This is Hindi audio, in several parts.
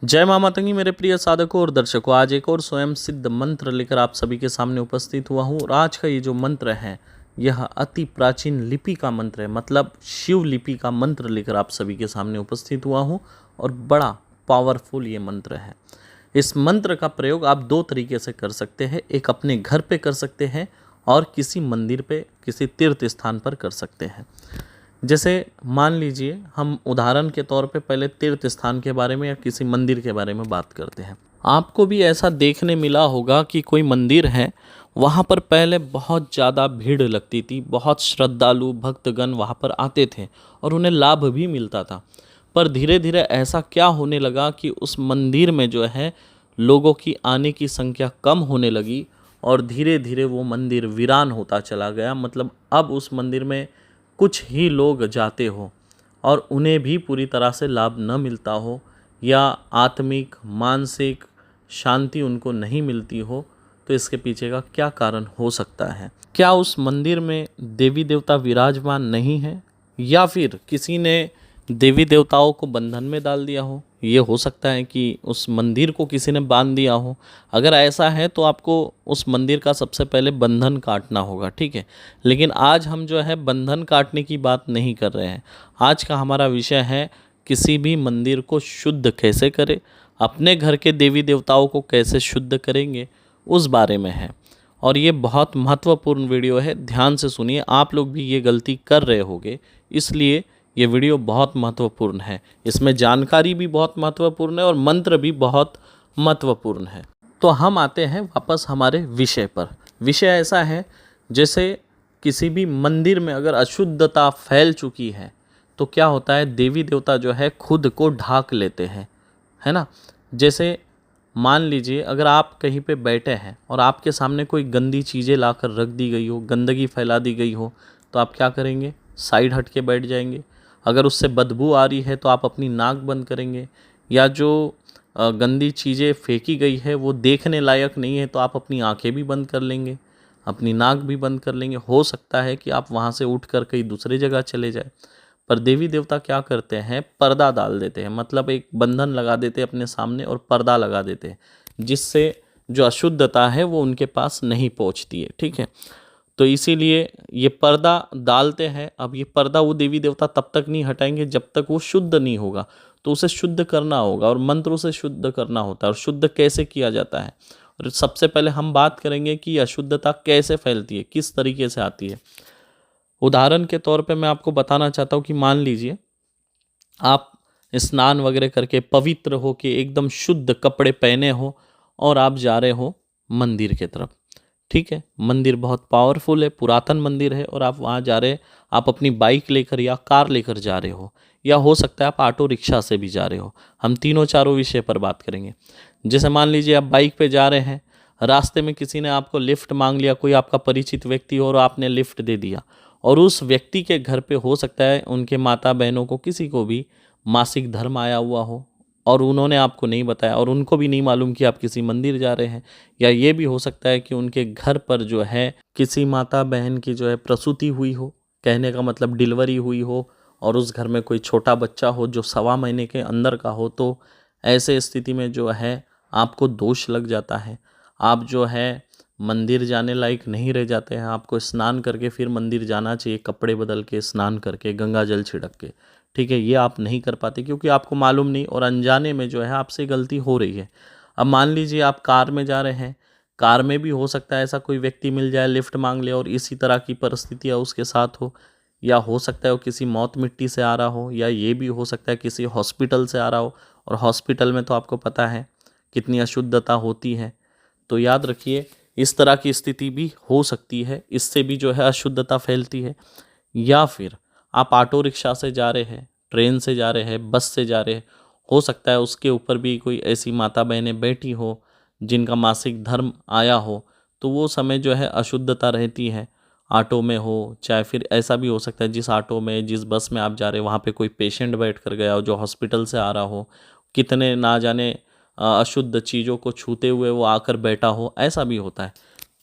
जय माँ मातंगी मेरे प्रिय साधकों और दर्शकों, आज एक और स्वयं सिद्ध मंत्र लेकर आप सभी के सामने उपस्थित हुआ हूँ। और आज का ये जो मंत्र है यह अति प्राचीन लिपि का मंत्र है, मतलब शिव लिपि का मंत्र लेकर आप सभी के सामने उपस्थित हुआ हूँ। और बड़ा पावरफुल ये मंत्र है। इस मंत्र का प्रयोग आप दो तरीके से कर सकते हैं। एक अपने घर पे कर सकते हैं और किसी मंदिर पे, किसी तीर्थ स्थान पर कर सकते हैं। जैसे मान लीजिए हम उदाहरण के तौर पे पहले तीर्थ स्थान के बारे में या किसी मंदिर के बारे में बात करते हैं। आपको भी ऐसा देखने मिला होगा कि कोई मंदिर है, वहाँ पर पहले बहुत ज़्यादा भीड़ लगती थी, बहुत श्रद्धालु भक्तगण वहाँ पर आते थे और उन्हें लाभ भी मिलता था। पर धीरे धीरे ऐसा क्या होने लगा कि उस मंदिर में जो है लोगों की आने की संख्या कम होने लगी और धीरे धीरे वो मंदिर वीरान होता चला गया। मतलब अब उस मंदिर में कुछ ही लोग जाते हो और उन्हें भी पूरी तरह से लाभ न मिलता हो या आत्मिक मानसिक शांति उनको नहीं मिलती हो। तो इसके पीछे का क्या कारण हो सकता है? क्या उस मंदिर में देवी देवता विराजमान नहीं है, या फिर किसी ने देवी देवताओं को बंधन में डाल दिया हो? ये हो सकता है कि उस मंदिर को किसी ने बांध दिया हो। अगर ऐसा है तो आपको उस मंदिर का सबसे पहले बंधन काटना होगा, ठीक है। लेकिन आज हम जो है बंधन काटने की बात नहीं कर रहे हैं। आज का हमारा विषय है किसी भी मंदिर को शुद्ध कैसे करें, अपने घर के देवी देवताओं को कैसे शुद्ध करेंगे, उस बारे में है। और ये बहुत महत्वपूर्ण वीडियो है, ध्यान से सुनिए। आप लोग भी ये गलती कर रहे होंगे, इसलिए ये वीडियो बहुत महत्वपूर्ण है। इसमें जानकारी भी बहुत महत्वपूर्ण है और मंत्र भी बहुत महत्वपूर्ण है। तो हम आते हैं वापस हमारे विषय पर। विषय ऐसा है, जैसे किसी भी मंदिर में अगर अशुद्धता फैल चुकी है तो क्या होता है, देवी देवता जो है खुद को ढाक लेते हैं, है ना। जैसे मान लीजिए अगर आप कहीं पे बैठे हैं और आपके सामने कोई गंदी चीज़ें लाकर रख दी गई हो, गंदगी फैला दी गई हो, तो आप क्या करेंगे? साइड हट के बैठ जाएंगे। अगर उससे बदबू आ रही है तो आप अपनी नाक बंद करेंगे। या जो गंदी चीज़ें फेंकी गई है वो देखने लायक नहीं है तो आप अपनी आंखें भी बंद कर लेंगे, अपनी नाक भी बंद कर लेंगे। हो सकता है कि आप वहाँ से उठकर कहीं दूसरी जगह चले जाए। पर देवी देवता क्या करते हैं? पर्दा डाल देते हैं, मतलब एक बंधन लगा देते हैं अपने सामने और पर्दा लगा देते हैं, जिससे जो अशुद्धता है वो उनके पास नहीं पहुँचती है, ठीक है। तो इसीलिए ये पर्दा डालते हैं। अब ये पर्दा वो देवी देवता तब तक नहीं हटाएंगे जब तक वो शुद्ध नहीं होगा। तो उसे शुद्ध करना होगा और मंत्रों से शुद्ध करना होता है। और शुद्ध कैसे किया जाता है? और सबसे पहले हम बात करेंगे कि अशुद्धता कैसे फैलती है, किस तरीके से आती है। उदाहरण के तौर पे मैं आपको बताना चाहता हूँ कि मान लीजिए आप स्नान वगैरह करके पवित्र हो के एकदम शुद्ध कपड़े पहने हो और आप जा रहे हो मंदिर की तरफ, ठीक है। मंदिर बहुत पावरफुल है, पुरातन मंदिर है और आप वहाँ जा रहे हैं। आप अपनी बाइक लेकर या कार लेकर जा रहे हो, या हो सकता है आप ऑटो रिक्शा से भी जा रहे हो। हम तीनों चारों विषय पर बात करेंगे। जैसे मान लीजिए आप बाइक पे जा रहे हैं, रास्ते में किसी ने आपको लिफ्ट मांग लिया, कोई आपका परिचित व्यक्ति हो और आपने लिफ्ट दे दिया। और उस व्यक्ति के घर पे हो सकता है उनके माता बहनों को, किसी को भी मासिक धर्म आया हुआ हो और उन्होंने आपको नहीं बताया और उनको भी नहीं मालूम कि आप किसी मंदिर जा रहे हैं। या ये भी हो सकता है कि उनके घर पर जो है किसी माता बहन की जो है प्रसूति हुई हो, कहने का मतलब डिलीवरी हुई हो, और उस घर में कोई छोटा बच्चा हो जो 1.25 महीने के अंदर का हो। तो ऐसे स्थिति में जो है आपको दोष लग जाता है। आप जो है मंदिर जाने लायक नहीं रह जाते हैं। आपको स्नान करके फिर मंदिर जाना चाहिए, कपड़े बदल के, स्नान करके, गंगा जल छिड़क के, ठीक है। ये आप नहीं कर पाते क्योंकि आपको मालूम नहीं और अनजाने में जो है आपसे गलती हो रही है। अब मान लीजिए आप कार में जा रहे हैं, कार में भी हो सकता है ऐसा कोई व्यक्ति मिल जाए, लिफ्ट मांग ले और इसी तरह की परिस्थितियाँ उसके साथ हो। या हो सकता है वो किसी मौत मिट्टी से आ रहा हो, या ये भी हो सकता है किसी हॉस्पिटल से आ रहा हो। और हॉस्पिटल में तो आपको पता है कितनी अशुद्धता होती है। तो याद रखिए इस तरह की स्थिति भी हो सकती है, इससे भी जो है अशुद्धता फैलती है। या फिर आप ऑटो रिक्शा से जा रहे हैं, ट्रेन से जा रहे हैं, बस से जा रहे हैं, हो सकता है उसके ऊपर भी कोई ऐसी माता बहनें बैठी हो जिनका मासिक धर्म आया हो। तो वो समय जो है अशुद्धता रहती है। ऑटो में हो, चाहे फिर ऐसा भी हो सकता है जिस ऑटो में, जिस बस में आप जा रहे हैं वहाँ पे कोई पेशेंट बैठ कर गया हो जो हॉस्पिटल से आ रहा हो, कितने ना जाने अशुद्ध चीज़ों को छूते हुए वो आकर बैठा हो, ऐसा भी होता है।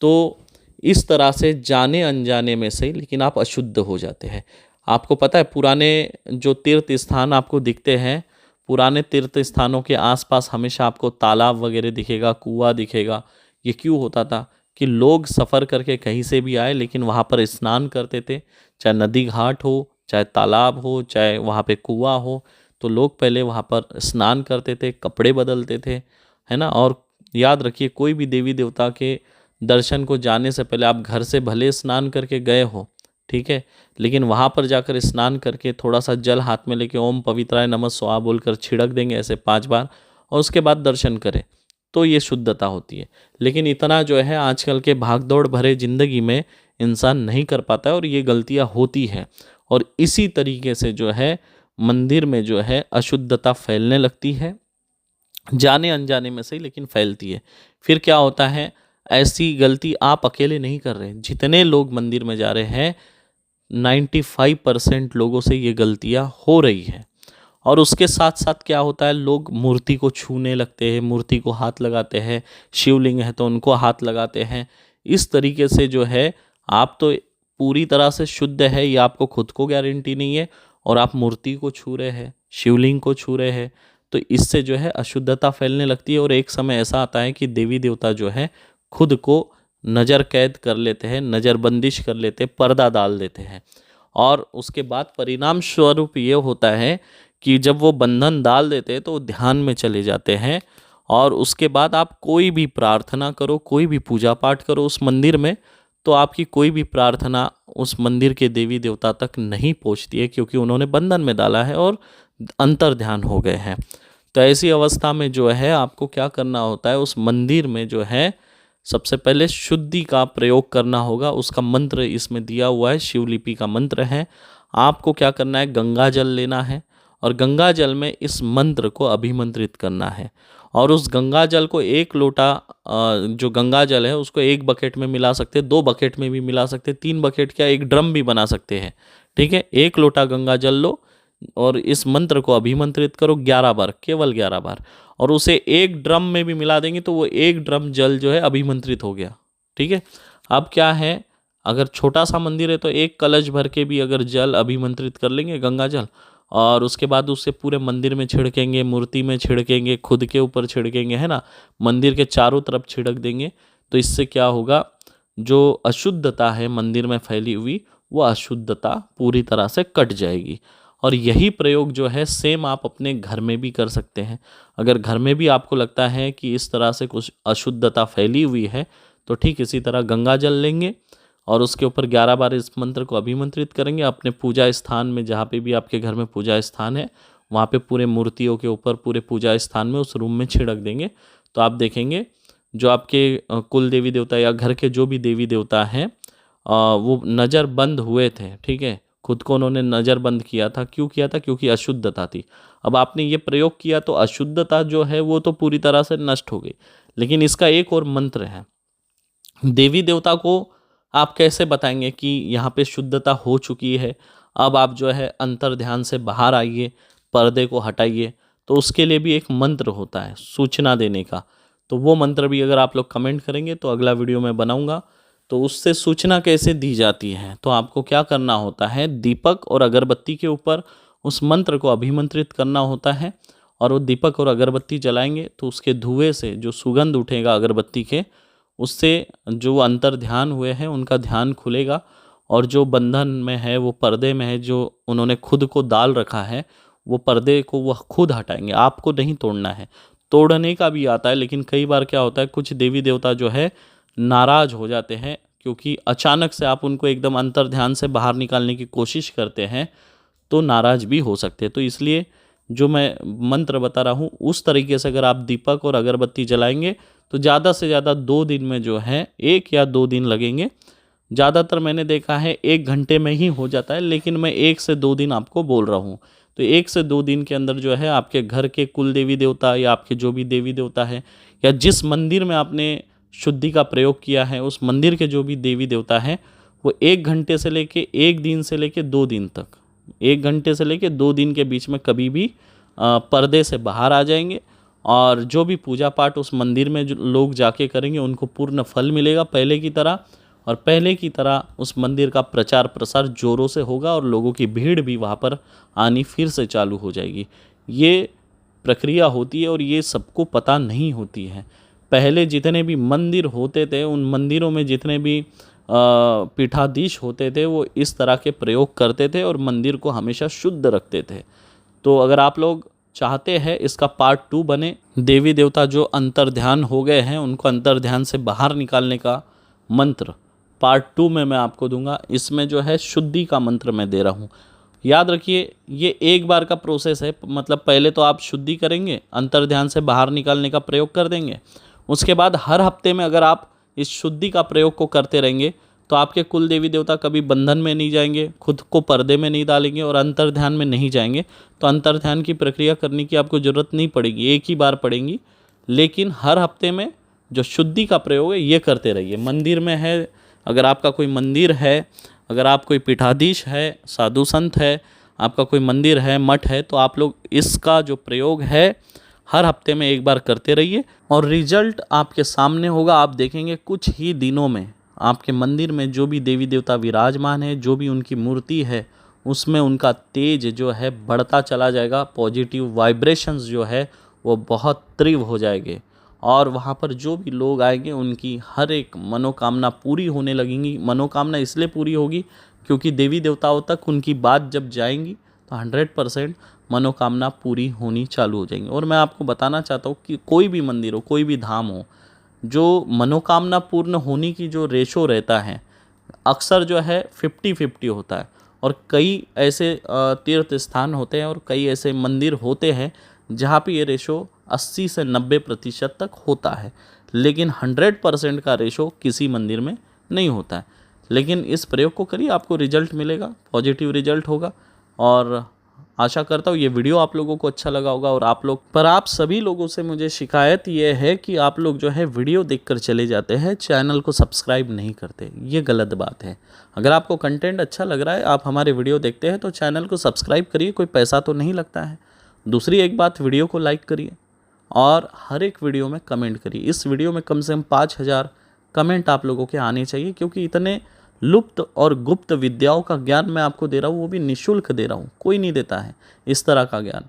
तो इस तरह से जाने अनजाने में से लेकिन आप अशुद्ध हो जाते हैं। आपको पता है पुराने जो तीर्थ स्थान आपको दिखते हैं, पुराने तीर्थ स्थानों के आसपास हमेशा आपको तालाब वगैरह दिखेगा, कुआं दिखेगा। ये क्यों होता था कि लोग सफ़र करके कहीं से भी आए लेकिन वहाँ पर स्नान करते थे, चाहे नदी घाट हो, चाहे तालाब हो, चाहे वहाँ पे कुआं हो, तो लोग पहले वहाँ पर स्नान करते थे, कपड़े बदलते थे, है ना। और याद रखिए, कोई भी देवी देवता के दर्शन को जाने से पहले आप घर से भले स्नान करके गए हो, ठीक है, लेकिन वहाँ पर जाकर स्नान करके थोड़ा सा जल हाथ में लेके ओम पवित्राय नमः स्वाहा बोलकर छिड़क देंगे ऐसे 5 बार, और उसके बाद दर्शन करें, तो ये शुद्धता होती है। लेकिन इतना जो है आजकल के भागदौड़ भरे ज़िंदगी में इंसान नहीं कर पाता है और ये गलतियाँ होती है। और इसी तरीके से जो है मंदिर में जो है अशुद्धता फैलने लगती है, जाने अनजाने में सही लेकिन फैलती है। फिर क्या होता है, ऐसी गलती आप अकेले नहीं कर रहे, जितने लोग मंदिर में जा रहे हैं 95% लोगों से ये गलतियाँ हो रही हैं। और उसके साथ साथ क्या होता है, लोग मूर्ति को छूने लगते हैं, मूर्ति को हाथ लगाते हैं, शिवलिंग है तो उनको हाथ लगाते हैं। इस तरीके से जो है आप तो पूरी तरह से शुद्ध है ये आपको खुद को गारंटी नहीं है, और आप मूर्ति को छू रहे हैं, शिवलिंग को छू रहे हैं, तो इससे जो है अशुद्धता फैलने लगती है। और एक समय ऐसा आता है कि देवी देवता जो है खुद को नज़र कैद कर लेते हैं, नज़रबंदिश कर लेते हैं, पर्दा डाल देते हैं। और उसके बाद परिणाम स्वरूप ये होता है कि जब वो बंधन डाल देते हैं तो वो ध्यान में चले जाते हैं, और उसके बाद आप कोई भी प्रार्थना करो, कोई भी पूजा पाठ करो उस मंदिर में, तो आपकी कोई भी प्रार्थना उस मंदिर के देवी देवता तक नहीं पहुंचती है, क्योंकि उन्होंने बंधन में डाला है और अंतर ध्यान हो गए हैं। तो ऐसी अवस्था में जो है आपको क्या करना होता है, उस मंदिर में जो है सबसे पहले शुद्धि का प्रयोग करना होगा। उसका मंत्र इसमें दिया हुआ है, शिवलिपि का मंत्र है। आपको क्या करना है, गंगा जल लेना है और गंगा जल में इस मंत्र को अभिमंत्रित करना है। और उस गंगा जल को 1 लोटा जो गंगा जल है उसको 1 बकेट में मिला सकते हैं, 2 बकेट में भी मिला सकते हैं, 3 बकेट क्या 1 ड्रम भी बना सकते हैं, ठीक है। 1 लोटा गंगा जल लो और इस मंत्र को अभिमंत्रित करो 11 बार, केवल 11 बार, और उसे 1 ड्रम में भी मिला देंगे तो वो 1 ड्रम जल जो है अभिमंत्रित हो गया, ठीक है। अब क्या है, अगर छोटा सा मंदिर है तो 1 कलश भर के भी अगर जल अभिमंत्रित कर लेंगे गंगा जल, और उसके बाद उससे पूरे मंदिर में छिड़केंगे, मूर्ति में छिड़केंगे, खुद के ऊपर छिड़केंगे, है ना, मंदिर के चारों तरफ छिड़क देंगे, तो इससे क्या होगा, जो अशुद्धता है मंदिर में फैली हुई वो अशुद्धता पूरी तरह से कट जाएगी। और यही प्रयोग जो है सेम आप अपने घर में भी कर सकते हैं। अगर घर में भी आपको लगता है कि इस तरह से कुछ अशुद्धता फैली हुई है, तो ठीक इसी तरह गंगा जल लेंगे और उसके ऊपर 11 बार इस मंत्र को अभिमंत्रित करेंगे। अपने पूजा स्थान में, जहाँ पे भी आपके घर में पूजा स्थान है, वहाँ पे पूरे मूर्तियों के ऊपर, पूरे पूजा स्थान में, उस रूम में छिड़क देंगे। तो आप देखेंगे जो आपके कुल देवी देवता या घर के जो भी देवी देवता हैं वो नज़र बंद हुए थे, ठीक है, खुद को उन्होंने नज़र बंद किया था। क्यों किया था? क्योंकि अशुद्धता थी। अब आपने ये प्रयोग किया तो अशुद्धता जो है वो तो पूरी तरह से नष्ट हो गई। लेकिन इसका एक और मंत्र है। देवी देवता को आप कैसे बताएंगे कि यहाँ पे शुद्धता हो चुकी है, अब आप जो है अंतर ध्यान से बाहर आइए, पर्दे को हटाइए? तो उसके लिए भी एक मंत्र होता है सूचना देने का। तो वो मंत्र भी अगर आप लोग कमेंट करेंगे तो अगला वीडियो मैं बनाऊंगा। तो उससे सूचना कैसे दी जाती है, तो आपको क्या करना होता है, दीपक और अगरबत्ती के ऊपर उस मंत्र को अभिमंत्रित करना होता है, और वो दीपक और अगरबत्ती जलाएंगे तो उसके धुएं से जो सुगंध उठेगा अगरबत्ती के, उससे जो अंतर ध्यान हुए हैं उनका ध्यान खुलेगा, और जो बंधन में है, वो पर्दे में है, जो उन्होंने खुद को डाल रखा है, वो पर्दे को वह खुद हटाएंगे, आपको नहीं तोड़ना है। तोड़ने का भी आता है, लेकिन कई बार क्या होता है, कुछ देवी देवता जो है नाराज हो जाते हैं, क्योंकि अचानक से आप उनको एकदम अंतर ध्यान से बाहर निकालने की कोशिश करते हैं तो नाराज भी हो सकते हैं। तो इसलिए जो मैं मंत्र बता रहा हूँ उस तरीके से अगर आप दीपक और अगरबत्ती जलाएंगे तो ज़्यादा से ज़्यादा 2 दिन में जो है, 1 या 2 दिन लगेंगे। ज़्यादातर मैंने देखा है 1 घंटे में ही हो जाता है, लेकिन मैं 1 से 2 दिन आपको बोल रहा हूँ। तो 1 से 2 दिन के अंदर जो है आपके घर के कुल देवी देवता या आपके जो भी देवी देवता है, या जिस मंदिर में आपने शुद्धि का प्रयोग किया है, उस मंदिर के जो भी देवी देवता हैं, वो 1 घंटे से लेके 1 दिन से लेके 2 दिन तक, 1 घंटे से लेके 2 दिन के बीच में कभी भी पर्दे से बाहर आ जाएंगे। और जो भी पूजा पाठ उस मंदिर में जो लोग जाके करेंगे उनको पूर्ण फल मिलेगा पहले की तरह, और पहले की तरह उस मंदिर का प्रचार प्रसार जोरों से होगा और लोगों की भीड़ भी वहाँ पर आनी फिर से चालू हो जाएगी। ये प्रक्रिया होती है और ये सबको पता नहीं होती है। पहले जितने भी मंदिर होते थे, उन मंदिरों में जितने भी पीठाधीश होते थे वो इस तरह के प्रयोग करते थे और मंदिर को हमेशा शुद्ध रखते थे। तो अगर आप लोग चाहते हैं इसका पार्ट 2 बने, देवी देवता जो अंतर्ध्यान हो गए हैं उनको अंतर्ध्यान से बाहर निकालने का मंत्र पार्ट 2 में मैं आपको दूंगा। इसमें जो है शुद्धि का मंत्र मैं दे रहा हूँ। याद रखिए ये एक बार का प्रोसेस है, मतलब पहले तो आप शुद्धि करेंगे, अंतर्ध्यान से बाहर निकालने का प्रयोग कर देंगे। उसके बाद हर हफ्ते में अगर आप इस शुद्धि का प्रयोग को करते रहेंगे तो आपके कुल देवी देवता कभी बंधन में नहीं जाएंगे, खुद को पर्दे में नहीं डालेंगे और अंतर्ध्यान में नहीं जाएंगे। तो अंतर्ध्यान की प्रक्रिया करने की आपको ज़रूरत नहीं पड़ेगी, एक ही बार पड़ेगी। लेकिन हर हफ्ते में जो शुद्धि का प्रयोग है ये करते रहिए। मंदिर में है, अगर आपका कोई मंदिर है, अगर आप कोई पीठाधीश है, साधु संत है, आपका कोई मंदिर है, मठ है, तो आप लोग इसका जो प्रयोग है हर हफ्ते में एक बार करते रहिए और रिजल्ट आपके सामने होगा। आप देखेंगे कुछ ही दिनों में आपके मंदिर में जो भी देवी देवता विराजमान है, जो भी उनकी मूर्ति है, उसमें उनका तेज जो है बढ़ता चला जाएगा। पॉजिटिव वाइब्रेशंस जो है वो बहुत तीव्र हो जाएंगे और वहाँ पर जो भी लोग आएंगे उनकी हर एक मनोकामना पूरी होने लगेंगी। मनोकामना इसलिए पूरी होगी क्योंकि देवी देवताओं तक उनकी बात जब जाएंगी तो 100% मनोकामना पूरी होनी चालू हो जाएंगी। और मैं आपको बताना चाहता हूँ कि कोई भी मंदिर हो, कोई भी धाम हो, जो मनोकामना पूर्ण होने की जो रेशो रहता है अक्सर जो है 50-50 होता है। और कई ऐसे तीर्थ स्थान होते हैं और कई ऐसे मंदिर होते हैं जहाँ पे ये रेशो 80 से 90% तक होता है, लेकिन 100% का रेशो किसी मंदिर में नहीं होता है। लेकिन इस प्रयोग को करिए, आपको रिजल्ट मिलेगा, पॉजिटिव रिजल्ट होगा। और आशा करता हूँ ये वीडियो आप लोगों को अच्छा लगा होगा। और आप सभी लोगों से मुझे शिकायत ये है कि आप लोग जो है वीडियो देखकर चले जाते हैं, चैनल को सब्सक्राइब नहीं करते। ये गलत बात है। अगर आपको कंटेंट अच्छा लग रहा है, आप हमारे वीडियो देखते हैं, तो चैनल को सब्सक्राइब करिए, कोई पैसा तो नहीं लगता है। दूसरी एक बात, वीडियो को लाइक करिए और हर एक वीडियो में कमेंट करिए। इस वीडियो में कम से कम 5000 कमेंट आप लोगों के आने चाहिए, क्योंकि इतने लुप्त और गुप्त विद्याओं का ज्ञान मैं आपको दे रहा हूँ, वो भी निःशुल्क दे रहा हूँ। कोई नहीं देता है इस तरह का ज्ञान।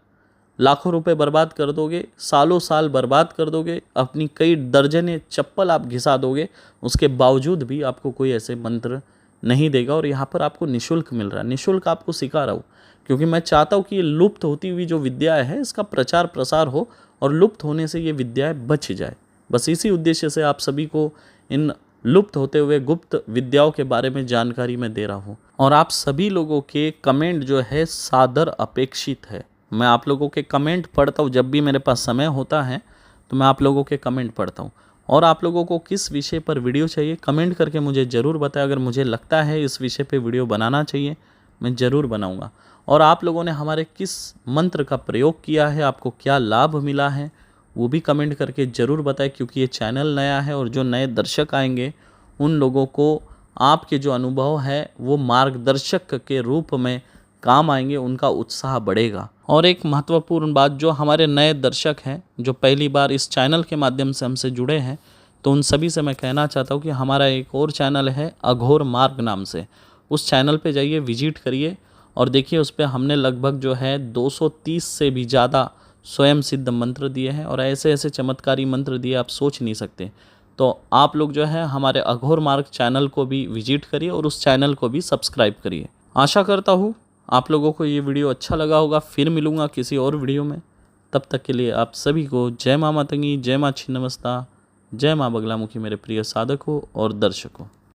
लाखों रुपए बर्बाद कर दोगे, सालों साल बर्बाद कर दोगे, अपनी कई दर्जने चप्पल आप घिसा दोगे, उसके बावजूद भी आपको कोई ऐसे मंत्र नहीं देगा। और यहाँ पर आपको निःशुल्क मिल रहा है, निःशुल्क आपको सिखा रहा हूँ, क्योंकि मैं चाहता हूँ कि ये लुप्त होती हुई जो विद्याएँ है इसका प्रचार प्रसार हो और लुप्त होने से ये विद्याएँ बच जाए। बस इसी उद्देश्य से आप सभी को इन लुप्त होते हुए गुप्त विद्याओं के बारे में जानकारी मैं दे रहा हूँ। और आप सभी लोगों के कमेंट जो है सादर अपेक्षित है। मैं आप लोगों के कमेंट पढ़ता हूँ, जब भी मेरे पास समय होता है तो मैं आप लोगों के कमेंट पढ़ता हूँ। और आप लोगों को किस विषय पर वीडियो चाहिए कमेंट करके मुझे ज़रूर बताएं। अगर मुझे लगता है इस विषय पे वीडियो बनाना चाहिए, मैं ज़रूर बनाऊँगा। और आप लोगों ने हमारे किस मंत्र का प्रयोग किया है, आपको क्या लाभ मिला है, वो भी कमेंट करके ज़रूर बताएं, क्योंकि ये चैनल नया है और जो नए दर्शक आएंगे उन लोगों को आपके जो अनुभव है वो मार्गदर्शक के रूप में काम आएंगे, उनका उत्साह बढ़ेगा। और एक महत्वपूर्ण बात, जो हमारे नए दर्शक हैं जो पहली बार इस चैनल के माध्यम से हमसे जुड़े हैं, तो उन सभी से मैं कहना चाहता हूँ कि हमारा एक और चैनल है अघोर मार्ग नाम से। उस चैनल पे जाइए, विजिट करिए और देखिए उस पर हमने लगभग जो है 230 से भी ज़्यादा स्वयं सिद्ध मंत्र दिए हैं और ऐसे ऐसे चमत्कारी मंत्र दिए आप सोच नहीं सकते। तो आप लोग जो है हमारे अघोर मार्ग चैनल को भी विजिट करिए और उस चैनल को भी सब्सक्राइब करिए। आशा करता हूँ आप लोगों को ये वीडियो अच्छा लगा होगा। फिर मिलूँगा किसी और वीडियो में, तब तक के लिए आप सभी को जय माँ मातंगी, जय माँ छिन्नमस्ता, जय माँ बगलामुखी मेरे प्रिय साधकों और दर्शकों।